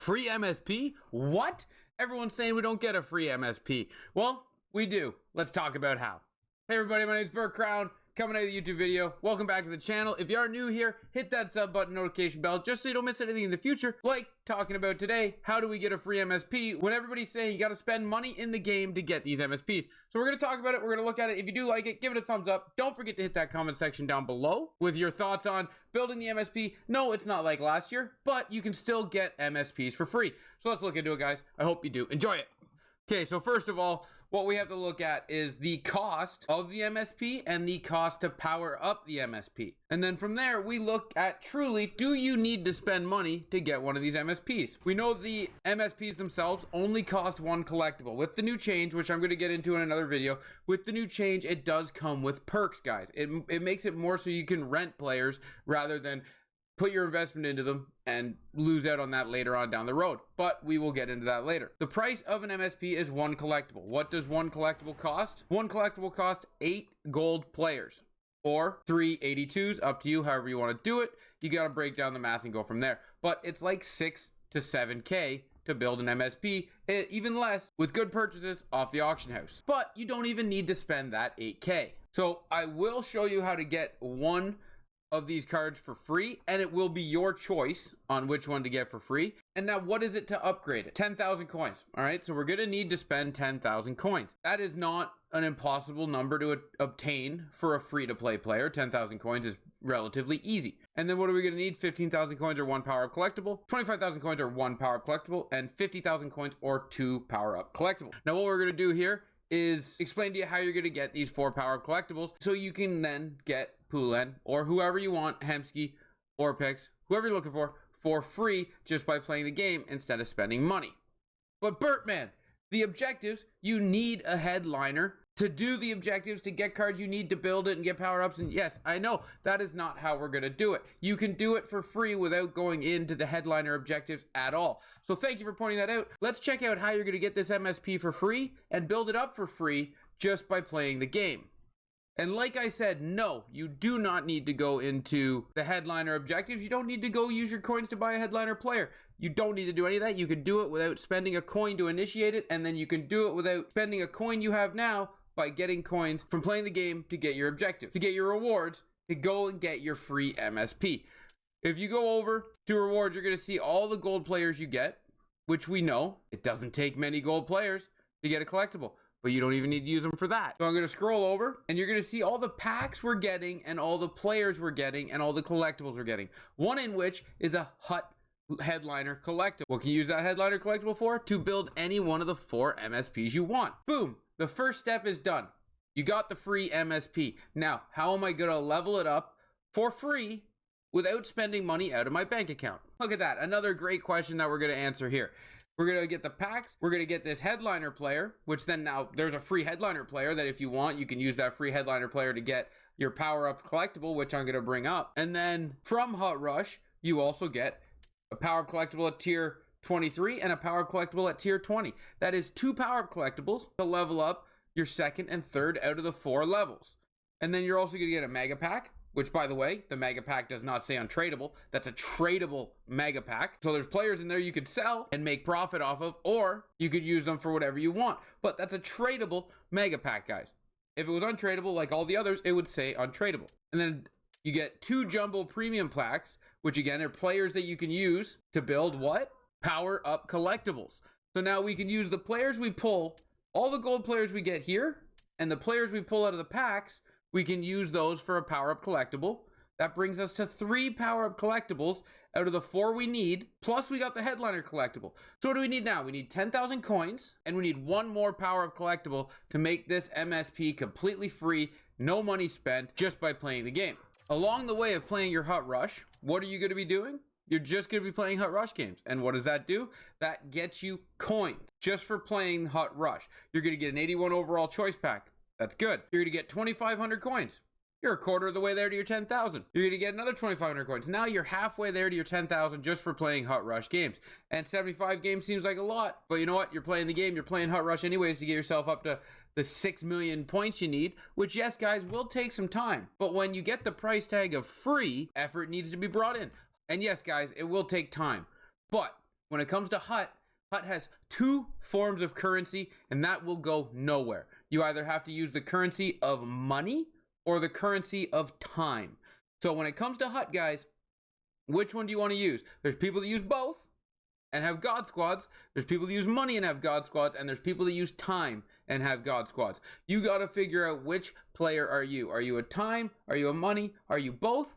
Free MSP? What? Everyone's saying we don't get a free MSP. Well, we do. Let's talk about how. Hey everybody, my name is Burt Crown, coming out of the YouTube video. Welcome back to the channel. If you are new here, hit that sub button, notification bell, just so you don't miss anything in the future. Like talking about today, how do we get a free MSP when everybody's saying you got to spend money in the game to get these MSPs. So we're going to talk about it. We're going to look at it. If you do like it, give it a thumbs up. Don't forget to hit that comment section down below with your thoughts on building the MSP. No, it's not like last year, but you can still get MSPs for free. So let's look into it, guys. I hope you do enjoy it. Okay, so first of all, what we have to look at is the cost of the MSP and the cost to power up the MSP. And then from there, we look at truly, do you need to spend money to get one of these MSPs? We know the MSPs themselves only cost one collectible. With the new change, which I'm going to get into in another video, with the new change, it does come with perks, guys. It makes it more so you can rent players rather than put your investment into them and lose out on that later on down the road. But we will get into that later. The price of an MSP is one collectible. What does one collectible cost? One collectible costs 8 gold players or 3 82s, up to you, however you want to do it. You got to break down the math and go from there. But it's like 6 to 7K to build an MSP, even less with good purchases off the auction house. But you don't even need to spend that 8K. So I will show you how to get one of these cards for free, and it will be your choice on which one to get for free. And now what is it to upgrade it? 10,000 coins. All right, so we're gonna need to spend 10,000 coins. That is not an impossible number to obtain for a free-to-play player. 10,000 coins is relatively easy. And then what are we gonna need? 15,000 coins or 1 power-up collectible, 25,000 coins or 1 power-up collectible, and 50,000 coins or 2 power-up collectible. Now what we're gonna do here is explain to you how you're going to get these 4 power-up collectibles so you can then get Poulin or whoever you want, Hemsky or Pix, whoever you're looking for free just by playing the game instead of spending money. But Burt, man, the objectives, you need a headliner to do the objectives, to get cards you need to build it and get power-ups. And yes, I know that is not how we're going to do it. You can do it for free without going into the headliner objectives at all. So thank you for pointing that out. Let's check out how you're going to get this MSP for free and build it up for free just by playing the game. And like I said, no, you do not need to go into the headliner objectives. You don't need to go use your coins to buy a headliner player. You don't need to do any of that. You can do it without spending a coin to initiate it. And then you can do it without spending a coin you have now by getting coins from playing the game to get your objective, to get your rewards, to go and get your free MSP. If you go over to rewards, you're going to see all the gold players you get, which we know it doesn't take many gold players to get a collectible, but you don't even need to use them for that. So I'm going to scroll over and you're going to see all the packs we're getting and all the players we're getting and all the collectibles we're getting. One in which is a hut headliner collectible. What can you use that headliner collectible for? To build any one of the 4 MSPs you want. Boom. The first step is done. You got the free MSP. Now, how am I going to level it up for free without spending money out of my bank account? Look at that. Another great question that we're going to answer here. We're going to get the packs. We're going to get this headliner player, which then now there's a free headliner player that if you want, you can use that free headliner player to get your power-up collectible, which I'm going to bring up. And then from Hut Rush, you also get a power-up collectible at tier 23 and a power-up collectible at tier 20. That is 2 power-up collectibles to level up your 2nd and 3rd out of the 4 levels. And then you're also going to get a mega pack, which by the way, the mega pack does not say untradeable. That's a tradable mega pack. So there's players in there you could sell and make profit off of, or you could use them for whatever you want. But that's a tradable mega pack, guys. If it was untradeable like all the others, it would say untradeable. And then you get 2 jumbo premium packs, which again are players that you can use to build what? Power up collectibles. So now we can use the players we pull, all the gold players we get here, and the players we pull out of the packs, we can use those for a power up collectible. That brings us to 3 power up collectibles out of the 4 we need, plus we got the headliner collectible. So what do we need now? We need 10,000 coins, and we need 1 more power up collectible to make this MSP completely free, no money spent, just by playing the game. Along the way of playing your Hut Rush, what are you going to be doing? You're just going to be playing Hut Rush games. And what does that do? That gets you coins just for playing Hut Rush. You're going to get an 81 overall choice pack. That's good. You're going to get 2,500 coins. You're a quarter of the way there to your 10,000. You're going to get another 2,500 coins. Now you're halfway there to your 10,000 just for playing Hut Rush games. And 75 games seems like a lot, but you know what? You're playing the game. You're playing Hut Rush anyways to get yourself up to the 6 million points you need, which, yes, guys, will take some time. But when you get the price tag of free, effort needs to be brought in. And yes, guys, it will take time. But When it comes to Hut, Hut has two forms of currency, and that will go nowhere. You either have to use the currency of money or the currency of time. So when it comes to Hut, guys, which one do you want to use? There's people that use both and have God squads. There's people that use money and have God squads, and there's people that use time and have God squads. You got to figure out which player are you. Are you a time? Are you a money? Are you both?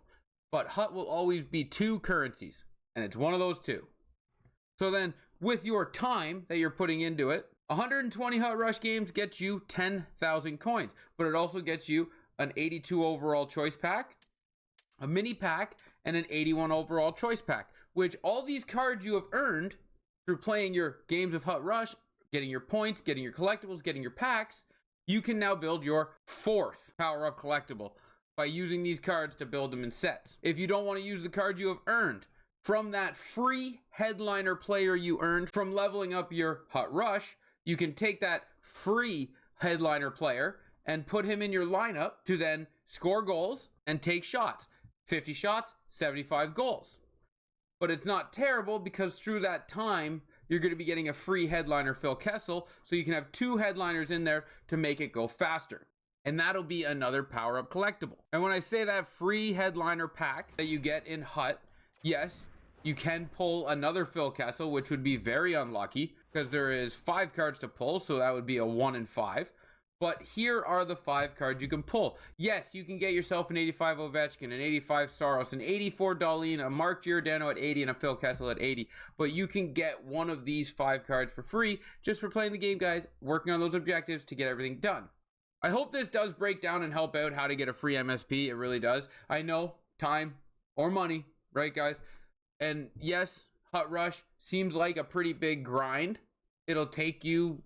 But Hut will always be two currencies, and it's one of those two. So then, with your time that you're putting into it, 120 Hut Rush games gets you 10,000 coins, but it also gets you an 82 overall choice pack, a mini pack, and an 81 overall choice pack, which all these cards you have earned through playing your games of Hut Rush, getting your points, getting your collectibles, getting your packs, you can now build your fourth power-up collectible by using these cards to build them in sets. If you don't want to use the cards you have earned from that free headliner player you earned from leveling up your Hut Rush, you can take that free headliner player and put him in your lineup to then score goals and take shots. 50 shots, 75 goals. But it's not terrible because through that time, you're going to be getting a free headliner Phil Kessel, so you can have two headliners in there to make it go faster. And that'll be another power-up collectible. And when I say that free headliner pack that you get in Hut, yes, you can pull another Phil Kessel, which would be very unlucky because there is 5 cards to pull, so that would be a 1 in 5. But here are the 5 cards you can pull. Yes, you can get yourself an 85 Ovechkin, an 85 Saros, an 84 Dahlin, a Mark Giordano at 80, and a Phil Kessel at 80. But you can get one of these 5 cards for free just for playing the game, guys, working on those objectives to get everything done. I hope this does break down and help out how to get a free MSP. It really does. I know, time or money, right, guys? And yes, Hut Rush seems like a pretty big grind. It'll take you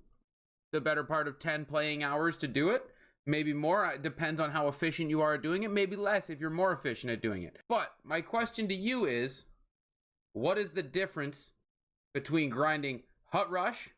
the better part of 10 playing hours to do it. Maybe more. It depends on how efficient you are at doing it. Maybe less if you're more efficient at doing it. But my question to you is, what is the difference between grinding Hut Rush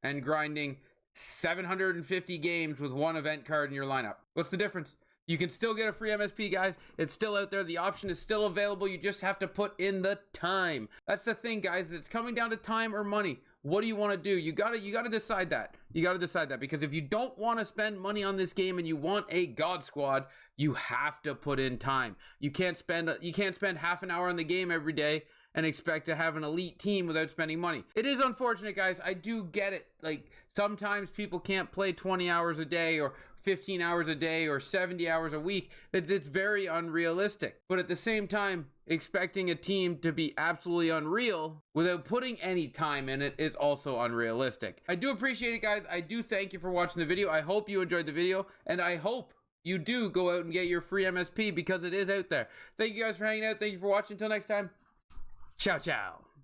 and grinding 750 games with one event card in your lineup? What's the difference? You can still get a free MSP, guys. It's still out there. The option is still available. You just have to put in the time. That's the thing, guys. It's coming down to time or money. What do you want to do? You gotta decide that. You gotta decide that, because if you don't want to spend money on this game and you want a God squad, you have to put in time. You can't spend half an hour on the game every day and expect to have an elite team without spending money. It is unfortunate, guys. I do get it. Like, sometimes people can't play 20 hours a day or 15 hours a day or 70 hours a week. It's very unrealistic. But at the same time, expecting a team to be absolutely unreal without putting any time in it is also unrealistic. I do appreciate it, guys. I do thank you for watching the video. I hope you enjoyed the video, and I hope you do go out and get your free MSP because it is out there. Thank you guys for hanging out. Thank you for watching. Until next time. Ciao, ciao.